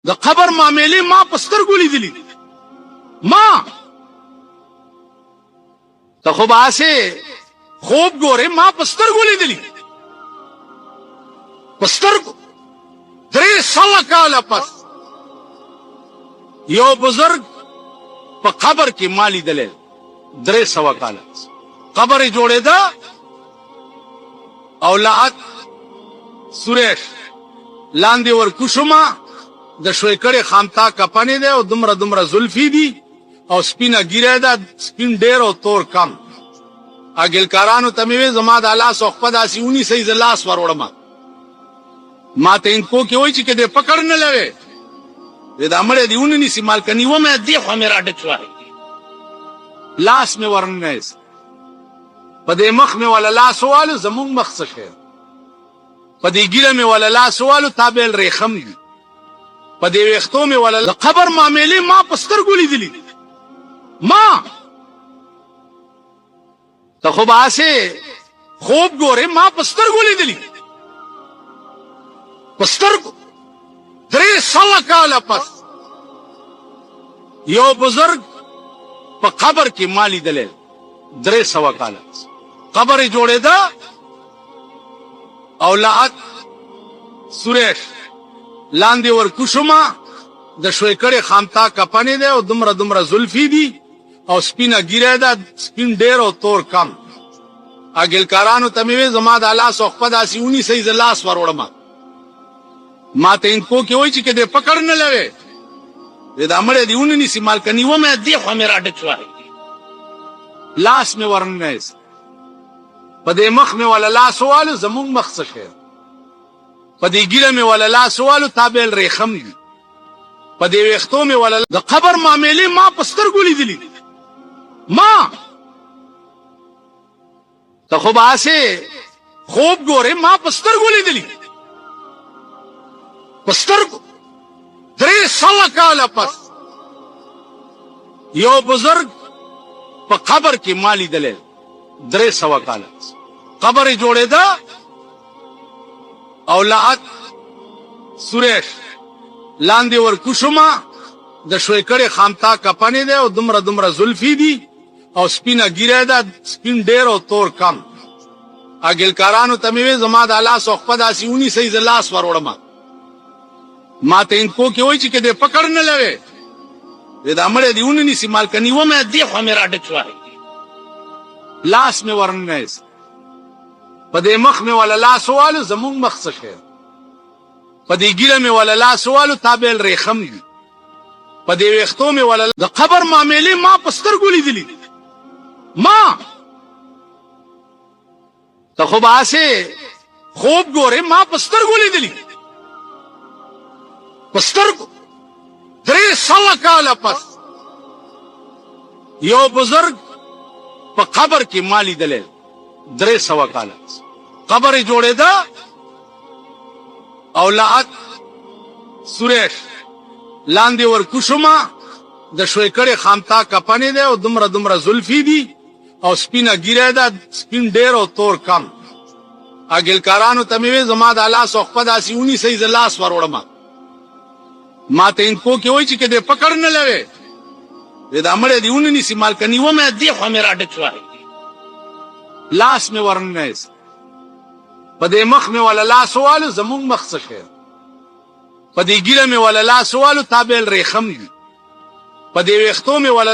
د قبر معاملې ما پسترګو لیدلې ما ته خو باسه خوب ګوره ما پسترګو لیدلې پسترګو 300 کاله پس یو بزرگ په قبر کې مالی دلې 300 کاله قبر جوړې ده اولاد سریش لاندې ور کوشما د شوي کړي خامتا کپنې ده او دمره زلفي دي او سپینا ګیره ده سپین ډېر او تور کم اګل کارانو تموي زما د الله صحبت داسي 19 ز لاس وروړم ما ته انکو کې وای چې کده پکړ نه لوي دا مړ دی ونی سي مال کني و مې دی خو مې راډ چوي لاس مې ورنګس په دې مخ مې ولا لاس والو زمون مخ څه شه په دې ګیره مې ولا لاس والو تابل ریخم دي په دې وختو مې ولا قبر معاملې ما پسترګو لیدلې ما ته خو باسه خوب ګوره ما پسترګو لیدلې پسترګو 300 کاله پس یو بزرگ په قبر کې مالی دلې 300 کاله قبر جوړې ده اولاد سریش لاندې ور کوشما د شوي کړي خامتا کپنې ده او دمره زلفي دي او سپینا ګیره ده سپین ډېر او تور کم اګل کارانو تموي زما د الله صحبت داسي 19 ز لاس وروړم ما ته انکو کې وای چې کده پکړ نه لوي دا مړ دی ونی سي مال کني و مې دی خو مې راډ چوي لاس مې ورنګس په دې مخ مې ولا لاس والو زمون مخ څه شه په دې ګیره مې ولا لاس والو تابل ریخم دي په دې وختو مې ولا د قبر معاملې ما پسترګو لیدلې ما ته خو باسه خوب ګوره ما پسترګو لیدلې پسترګو 300 کاله پس یو بزرگ په قبر کې مالی دلې 300 کاله قبر جوړې ده اولاد سریش لاندې ور کوشما د شوي کړي خامتا کپنې ده او دمره زلفي دي او سپینا ګیره ده سپین ډېر او تور کم اګل کارانو تموي زما د الله صحبت داسي 19 ز لاس وروړم ما ته انکو کې وای چې کده پکړ نه لوي دا مړ دی ونی سي مال کني و مې دی خو مې راډ چوي لاس مې ورنګس په دې مخ مې ولا لاس والو زمون مخ څه شه په دې ګیره مې ولا لاس والو تابل ریخم دي په دې وختو مې ولا د قبر معاملې ما پسترګو لیدلې ما ته خو باسه خوب ګوره ما پسترګو لیدلې پسترګو 300 کاله پس یو بزرگ په قبر کې مالی دلې 300 کاله قبر جوړې ده اولاد سریش لاندې ور کوشما د شوي کړي خامتا کپنې ده او دمره زلفي دي او سپینا ګیره ده سپین ډېر او تور کم اګل کارانو تموي زما د الله صحبت داسي 19 ز لاس وروړم ما ته انکو کې وای چې کده پکړ نه لوي دا مړ دی ونی سي مال کني و مې دی خو مې راډ چوي لاس مې ورنګس په دې مخ مې ولا لاس والو زمون مخ څه شه په دې ګیره مې ولا لاس والو تابل ریخم دي په دې وختو مې ولا